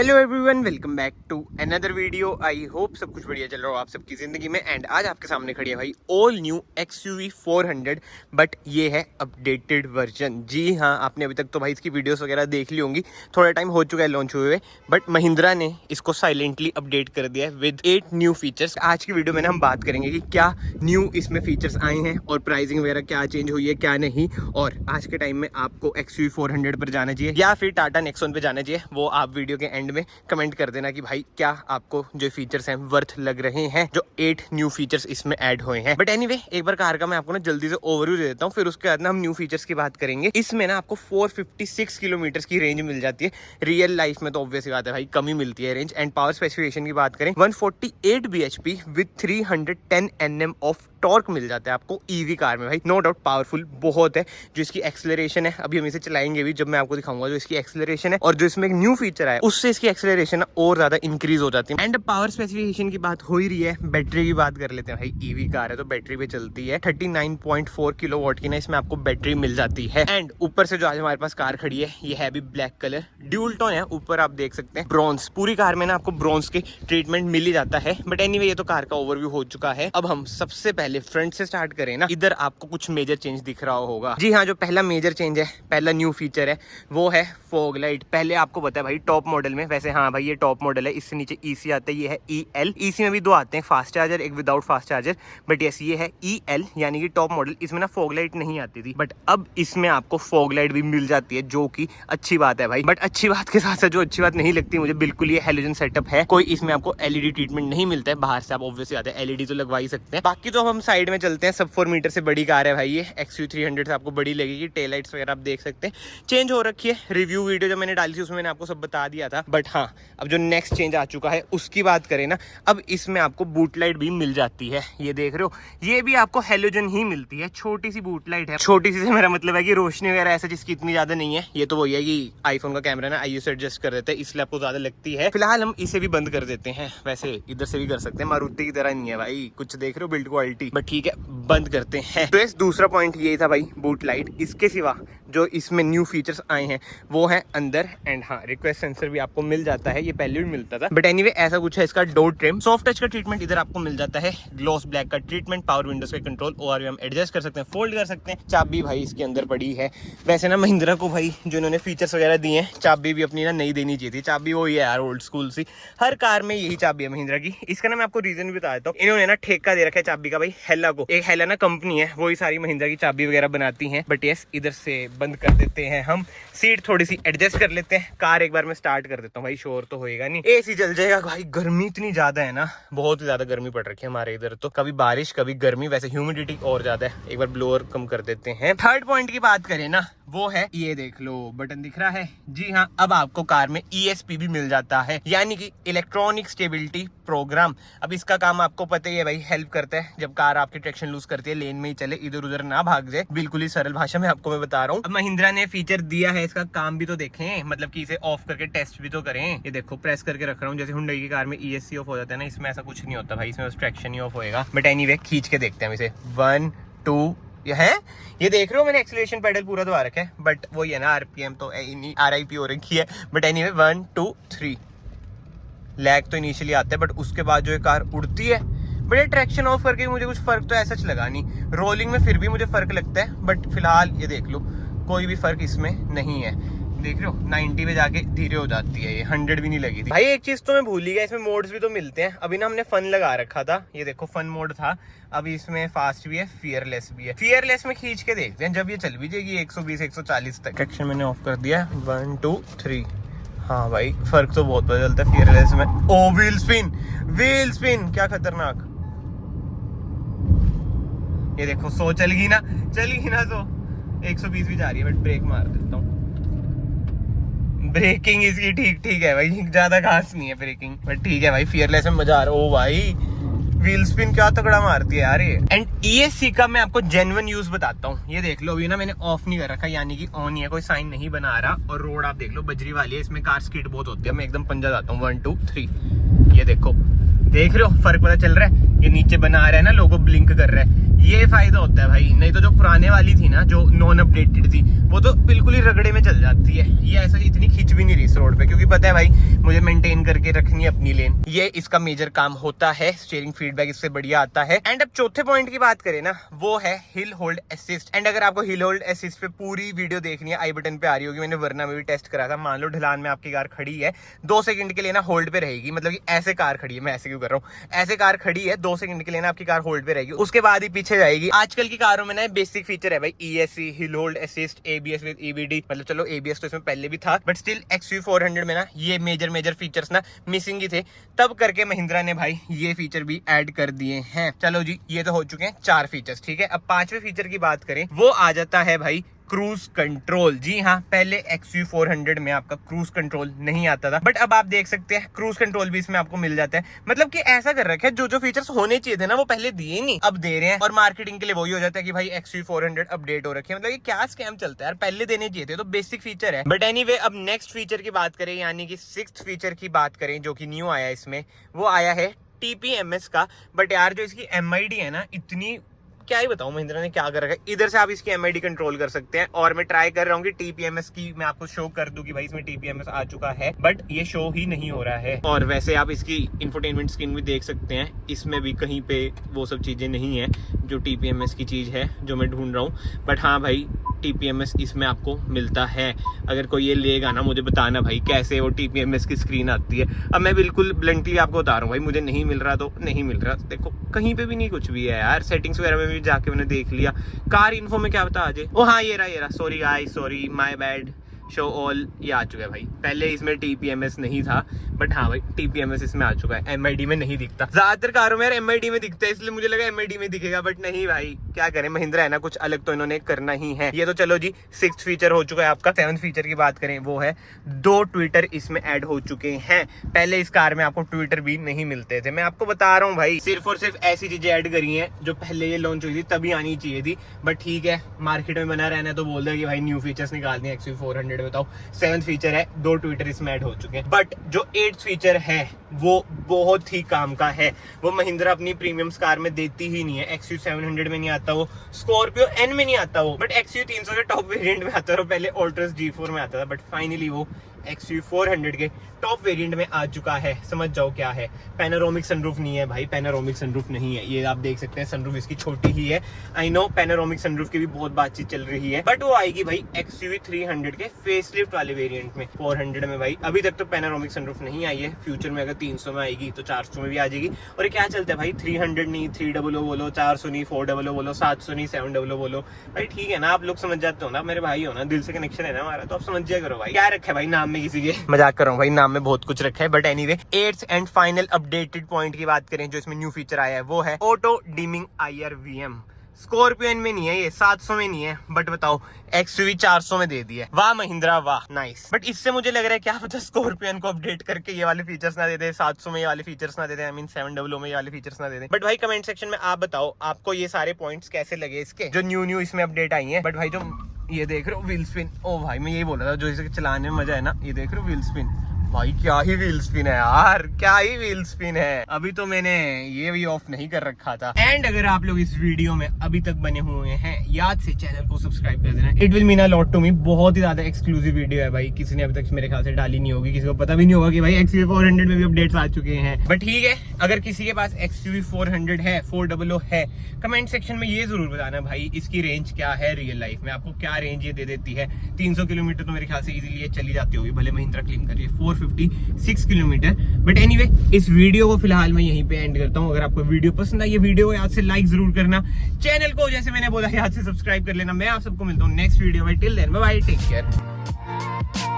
Hello everyone, welcome back to another video. I hope सब कुछ बढ़िया चल रहा हो आप सबकी ज़िंदगी में। एंड आज आपके सामने खड़ी है भाई ऑल न्यू XUV 400, बट ये है अपडेटेड वर्जन। जी हाँ, आपने अभी तक तो भाई इसकी वीडियोस वगैरह देख ली होंगी, थोड़ा टाइम हो चुका है लॉन्च हुए, बट महिंद्रा ने इसको साइलेंटली अपडेट कर दिया है विद 8 न्यू फीचर्स। आज की वीडियो में हम बात करेंगे कि क्या न्यू इसमें फीचर्स आए हैं और प्राइसिंग वगैरह क्या चेंज हुई है क्या नहीं, और आज के टाइम में आपको XUV 400 पर जाना चाहिए या फिर टाटा नेक्सॉन पे जाना चाहिए। वो आप वीडियो के एंड में कमेंट कर देना कि भाई क्या आपको जो फीचर्स हैं वर्थ लग रहे हैं, जो 8 न्यू फीचर्स इसमें ऐड हुए हैं। बट एनीवे, एक बार कार का मैं आपको ना जल्दी से ओवरव्यू दे देता हूँ, फिर उसके बाद ना हम न्यू फीचर्स की बात करेंगे। इसमें ना आपको 456 किलोमीटर की रेंज मिल जाती है। रियल लाइफ में तो ऑब्वियस बात है भाई कम ही मिलती है रेंज। एंड पावर स्पेसिफिकेशन की बात करें, 148 bhp with 310 Nm of torque मिल जाता है आपको ईवी कार में। भाई नो डाउट पावरफुल बहुत है। जो इसकी एक्सेलरेशन है, अभी हम इसे चलाएंगे भी, जब मैं आपको दिखाऊंगा जो इसकी एक्सेलरेशन है, और जो इसमें एक न्यू फीचर है उससे इसकी एक्सेलरेशन और ज्यादा इंक्रीज हो जाती है। एंड पावर स्पेसिफिकेशन की बात हो ही रही है, बैटरी की बात कर लेते हैं। भाई ईवी कार है तो बैटरी पे चलती है। 39.4 किलोवाट की ना इसमें आपको बैटरी मिल जाती है। एंड ऊपर से जो आज हमारे पास कार खड़ी है, ये है भी ब्लैक कलर, ड्यूल टोन है। ऊपर आप देख सकते हैं ब्रॉन्ज, पूरी कार में ना आपको ब्रॉन्ज के ट्रीटमेंट मिल ही जाता है। बट एनीवे, ये तो कार का ओवरव्यू हो चुका है। अब हम सबसे पहले फ्रंट से स्टार्ट करें ना, इधर आपको कुछ मेजर चेंज दिख रहा होगा। जी हाँ, जो पहला मेजर चेंज है, पहला न्यू फीचर है, वो है फॉग लाइट। पहले आपको पता है भाई टॉप मॉडल में, वैसे हाँ भाई ये टॉप मॉडल है, इससे नीचे EC आता है, ये है EL। EC में भी दो आते हैं, फास्ट चार्जर एक without fast charger, but yes ये है EL यानी कि टॉप मॉडल। इसमें ना फॉग लाइट नहीं आती थी, बट अब इसमें आपको फॉग लाइट भी मिल जाती है, जो कि अच्छी बात है भाई। बट अच्छी बात के साथ साथ जो अच्छी बात नहीं लगती मुझे बिल्कुल, ये हेलोजन सेटअप है। कोई इसमें आपको LED ट्रीटमेंट नहीं मिलता है। बाहर से आप ऑब्वियसली आते हैं LED तो लगवा ही सकते हैं। बाकी तो हम साइड में चलते हैं। सब 4 मीटर से बड़ी कार है भाई ये, XUV 300 से आपको बड़ी लगेगी। टेल लाइट्स वगैरह आप देख सकते हैं चेंज हो रखी है। रिव्यू वीडियो जो मैंने डाली थी उसमें मैंने आपको सब बता दिया था। बट हाँ, अब जो नेक्स्ट चेंज आ चुका है उसकी बात करें ना, अब इसमें आपको बूट लाइट भी मिल जाती है। ये देख रहे हो, ये भी आपको हेलोजन ही मिलती है। छोटी सी बूट लाइट है। छोटी सी से मेरा मतलब है कि रोशनी वगैरह ऐसा जिसकी इतनी ज्यादा नहीं है। ये तो वही है कि आईफोन का कैमरा ना ISO से एडजस्ट कर देते हैं, इसलिए आपको ज्यादा लगती है। फिलहाल हम इसे भी बंद कर देते हैं। वैसे इधर से भी कर सकते हैं, मारुति की तरह नहीं है भाई, कुछ देख रहे हो बिल्ड क्वालिटी, बट ठीक है बंद करते हैं। तो दूसरा पॉइंट यही था भाई, बूट लाइट। इसके सिवा जो इसमें न्यू फीचर्स आए हैं वो है अंदर। एंड हाँ, रिक्वेस्ट सेंसर भी आपको मिल जाता है, ये पहले भी मिलता था, बट एनीवे ऐसा कुछ है। इसका डोर ट्रिम, सॉफ्ट टच का ट्रीटमेंट इधर आपको मिल जाता है, ग्लॉस ब्लैक का ट्रीटमेंट, पावर विंडोज का कंट्रोल, ORV एडजस्ट कर सकते हैं, फोल्ड कर सकते हैं। चाबी भाई इसके अंदर पड़ी है। वैसे ना महिंद्रा को भाई जो इन्होंने फीचर्स वगैरह दिए हैं, चाबी भी अपनी ना नहीं देनी चाहिए थी। चाबी वही है यार, ओल्ड स्कूल सी, हर कार में यही चाबी है महिंद्रा की। इसका ना मैं आपको रीजन भी बता देता हूँ। इन्होंने ना ठेका दे रखा है चाबी का भाई हेला को। एक हेला ना कंपनी है, वही सारी महिंद्रा की चाबी वगैरह बनाती है। बट यस, इधर से बंद कर देते हैं हम। सीट थोड़ी सी एडजस्ट कर लेते हैं। कार एक बार मैं स्टार्ट कर देता हूँ भाई, शोर तो होएगा नहीं, AC जल जाएगा भाई। गर्मी इतनी ज्यादा है ना, बहुत ही ज्यादा गर्मी पड़ रखी है हमारे इधर तो, कभी बारिश कभी गर्मी। वैसे ह्यूमिडिटी और ज्यादा है, एक बार ब्लोअर कम कर देते हैं। थर्ड पॉइंट की बात करें ना, वो है ये देख लो, बटन दिख रहा है। जी हाँ, अब आपको कार में ESP भी मिल जाता है, यानी कि इलेक्ट्रॉनिक स्टेबिलिटी प्रोग्राम। अब इसका काम आपको पता ही है भाई, हेल्प करता है जब कार आपकी ट्रैक्शन लूज करती है, लेन में ही चले, इधर उधर ना भाग जाए। बिल्कुल ही सरल भाषा में आपको मैं बता रहा हूँ। अब महिंद्रा ने फीचर दिया है, इसका काम भी तो देखें, मतलब कि इसे ऑफ करके टेस्ट भी तो करें। ये देखो प्रेस करके रख रहा हूँ, जैसे हुंडई की कार में ESC ऑफ हो जाता है ना, इसमें ऐसा कुछ नहीं होता भाई, इसमें ट्रैक्शन ही ऑफ होएगा। बट एनीवे खींच के देखते हैं इसे। 1 2 ये है, ये देख रहे हो मैंने एक्सीलरेशन पेडल पूरा दबा रखा है, बट वो ये ना RPM तो RIP हो रखी है। बट एनीवे 1 2 3 लैग तो इनिशियली आता है, बट उसके बाद जो ये कार उड़ती है, बड़े ट्रैक्शन ऑफ करके मुझे कुछ फर्क तो ऐसा लगा नहीं। रोलिंग में फिर भी मुझे फर्क लगता है, बट फिलहाल ये देख लो कोई भी फर्क इसमें नहीं है। देख रहे हो 90 पे जाके धीरे हो जाती है, ये 100 भी नहीं लगी थी भाई। एक चीज तो मैं भूल ही गया, इसमें मोड्स भी तो मिलते हैं। अभी ना हमने फन लगा रखा था, ये देखो फन मोड था। अभी इसमें फास्ट भी है, फियरलेस भी है। फियरलेस में खींच के देखते हैं, जब ये चल भी जाएगी 120 140 तक। ट्रैक्शन मैंने ऑफ कर दिया, 1 2 3। हाँ भाई फर्क तो बहुत पता चलता है फियरलेस में। ओ व्हील स्पिन, व्हील स्पिन क्या खतरनाक। ये देखो 100 चलेगी ना, चलेगी ना, तो 120 भी जा रही है। बट ब्रेक मार देता हूँ, ब्रेकिंग इसकी ठीक ठीक है भाई, ज्यादा खास नहीं है ब्रेकिंग, बट ठीक है भाई। फियरलेस में मजा आ रहा है। ओ भाई व्हील स्पिन क्या तगड़ा मारती है यार ये। एंड ESC का मैं आपको जेन्युइन यूज बताता हूँ। ये देख लो, अभी ना मैंने ऑफ नहीं कर रखा, यानी कि ऑन ही है, कोई साइन नहीं बना रहा। और रोड आप देख लो बजरी वाली है, इसमें कार स्किड बहुत होती है। मैं एकदम पंजा जाता हूँ। 1 2 3 ये देखो, देख रहे हो फर्क पता चल रहा है। ये नीचे बना रहा है ना, लोगो ब्लिंक कर रहा है, ये फायदा होता है भाई। नहीं तो जो पुराने वाली थी ना, जो नॉन अपडेटेड थी, वो तो बिल्कुल ही रगड़े में चल जाती है। ये ऐसा इतनी खिंच भी नहीं रही इस रोड पे, क्योंकि पता है भाई मुझे मेंटेन करके रखनी है अपनी लेन, ये इसका मेजर काम होता है। स्टीयरिंग फीडबैक इससे बढ़िया आता है। एंड अब चौथे पॉइंट की बात करें ना, वो है हिल होल्ड असिस्ट। एंड अगर आपको हिल होल्ड असिस्ट पे पूरी वीडियो देखनी है, आई बटन पे आ रही होगी, मैंने वरना में भी टेस्ट करा था। मान लो ढलान में आपकी कार खड़ी है, 2 सेकंड के लिए ना होल्ड पे रहेगी, मतलब कि ऐसे कार खड़ी है, मैं ऐसे क्यों कर रहा हूँ, ऐसे कार खड़ी है 2 सेकंड के लिए ना आपकी कार होल्ड पे रहेगी, उसके बाद ही पीछे जाएगी। आजकल की कारों में ना बेसिक फीचर है भाई, ESC, hill hold assist, ABS with EBD, मतलब चलो ABS तो इसमें पहले भी था, बट स्टिल XUV400 में ना ये मेजर फीचर्स ना मिसिंग ही थे। तब करके महिंद्रा ने भाई ये फीचर भी ऐड कर दिए हैं। चलो जी, ये तो हो चुके हैं 4 फीचर्स, ठीक है। अब 5वें फीचर की बात करें, वो आ जाता है भाई क्रूज कंट्रोल। जी हाँ, पहले XUV400 में आपका क्रूज कंट्रोल नहीं आता था, बट अब आप देख सकते हैं क्रूज कंट्रोल भी इसमें आपको मिल जाता है। मतलब कि ऐसा कर रखा है, जो फीचर्स होने चाहिए थे ना वो पहले दिए नहीं, अब दे रहे हैं। और मार्केटिंग के लिए वही हो जाता है कि भाई XUV400 अपडेट हो रखे, मतलब ये क्या स्कैम चलता है यार, पहले देने चाहिए थे। तो बेसिक फीचर है। बट एनीवे, अब नेक्स्ट फीचर की बात करें, यानी कि 6th फीचर की बात करें जो कि न्यू आया इसमें, वो आया है TPMS का। बट यार जो इसकी MID है ना, इतनी क्या ही बताऊं महिंद्रा ने क्या कर रखा है। इधर से आप इसकी MID कंट्रोल कर सकते हैं, और मैं ट्राई कर रहा हूँ कि TPMS की मैं आपको शो कर दूं कि भाई इसमें TPMS आ चुका है, बट ये शो ही नहीं हो रहा है। और वैसे आप इसकी इंफोटेनमेंट स्क्रीन भी देख सकते हैं, इसमें भी कहीं पे वो सब चीजें नहीं है जो TPMS की चीज है जो मैं ढूंढ रहा हूँ। बट हाँ भाई, TPMS इसमें आपको मिलता है। अगर कोई ये लेगा ना, मुझे बताना भाई कैसे वो TPMS की स्क्रीन आती है। अब मैं बिल्कुल ब्लंटली आपको बता रहा हूँ भाई, मुझे नहीं मिल रहा तो नहीं मिल रहा। देखो कहीं पे भी नहीं कुछ भी है यार, सेटिंग्स वगैरह में भी जाके मैंने देख लिया, कार इन्फो में क्या बता आज। ओ हाँ, ये रहा, sorry guys, sorry, my bad, show all, ये आ चुका है भाई। पहले इसमें TPMS नहीं था, बट हाँ भाई TPMS इसमें आ चुका है। MID में नहीं दिखता, ज्यादातर कारों में यार MID में दिखता है, इसलिए मुझे लगा MID में दिखेगा, बट नहीं भाई, क्या करें, महिंद्रा है ना, कुछ अलग तो इन्होंने करना ही है। ये तो चलो जी 6th फीचर हो चुका है आपका। 7th फीचर की बात करें, वो है 2 ट्विटर इसमें ऐड हो चुके हैं। पहले इस कार में आपको ट्विटर भी नहीं मिलते थे, मैं आपको बता रहा हूँ भाई, सिर्फ और सिर्फ ऐसी चीजें ऐड करी हैं जो पहले ये लॉन्च हुई थी तभी आनी चाहिए थी। बट ठीक है, मार्केट में बना रहना है तो बोल दे कि भाई न्यू फीचर्स निकाल दिए XUV400। बताओ, 7th फीचर है, 2 ट्विटर इसमें ऐड हो चुके हैं। बट जो 8th फीचर है वो बहुत ही काम का है, वो महिंद्रा अपनी प्रीमियम कार में देती ही नहीं है। XUV700 में नहीं आता वो, स्कॉर्पियो N में नहीं आता वो, बट XUV300 के टॉप वेरिएंट में आता है। पहले ऑल्टस G4 में आता था, बट फाइनली वो XUV400 के टॉप वेरिएंट में आ चुका है। समझ जाओ क्या है, पैनोरामिक सनरूफ नहीं है भाई, पैनोरामिक सनरूफ नहीं है। ये आप देख सकते हैं, सनरूफ इसकी छोटी ही है। आई नो पैनोरामिक सनरूफ की भी बहुत बातचीत चल रही है, बट वो आएगी भाई XUV300 के फेसलिफ्ट वाले वेरिएंट में। 400 में भाई अभी तक तो पैनोरामिक सनरूफ नहीं आई है, फ्यूचर में अगर 300 में आएगी तो 400 में भी आ जाएगी। और क्या चलता है भाई, 300 नहीं, 300 बोलो, 400 नहीं, 400 बोलो, 700 नहीं, 700 बोलो भाई, ठीक है ना, आप लोग समझ जाते हो ना, मेरे भाई हो ना, दिल से कनेक्शन है ना हमारा, तो आप समझ जाया करो भाई। क्या रखा है भाई नाम में किसी के, मजाक कर रहा हूँ भाई, नाम में बहुत कुछ रखा है। But anyway, 8th and final updated point की बात करें जो इसमें न्यू फीचर आया है, वो है ऑटो डिमिंग IRVM। स्कॉर्पियो में नहीं है ये, 700 में नहीं है, बट बताओ XUV 400 में दे दिया। वाह महिंद्रा वाह, नाइस। बट इससे मुझे लग रहा है क्या पता स्कॉर्पियो को अपडेट करके ये वाले फीचर्स ना दे दे, 700 में ये वाले फीचर्स ना दे दे, आई मीन 700 में ये वाले फीचर्स ना दे दे। बट भाई कमेंट सेक्शन में आप बताओ आपको ये सारे पॉइंट्स कैसे लगे इसके, जो न्यू इसमें अपडेट आई है। बट भाई जो ये देख रहे हो व्हील स्पिन, ओ भाई मैं यही बोल रहा था, जो इसे चलाने में मजा है ना, ये देख रहे हो व्हील स्पिन, भाई क्या ही व्हील स्पिन है यार, क्या ही व्हील स्पिन है। अभी तो मैंने ये भी ऑफ नहीं कर रखा था। एंड अगर आप लोग इस वीडियो में अभी तक बने हुए हैं, याद से चैनल को सब्सक्राइब कर देना, it will mean a lot to me. बहुत ही ज्यादा एक्सक्लूसिव वीडियो है भाई, किसी ने अभी तक मेरे ख्याल से डाली नहीं होगी, किसी को पता भी नहीं होगा कि भाई XUV400 में भी अपडेट्स आ चुके हैं। बट ठीक है, अगर किसी के पास XUV400 है, 400 है, कमेंट सेक्शन में ये जरूर बताना भाई इसकी रेंज क्या है रियल लाइफ में, आपको क्या रेंज ये दे देती है। 300 किलोमीटर तो मेरे ख्याल से इजीली चली जाती होगी, भले महिंद्रा क्लेम करिए 456 किलोमीटर। बट एनीवे, इस वीडियो को फिलहाल मैं यहीं पे एंड करता हूँ। अगर आपको वीडियो पसंद आई, ये वीडियो याद से लाइक जरूर करना, चैनल को जैसे मैंने बोला याद से सब्सक्राइब कर लेना। मैं आप सबको मिलता हूँ नेक्स्ट वीडियो में, till then bye bye, take care.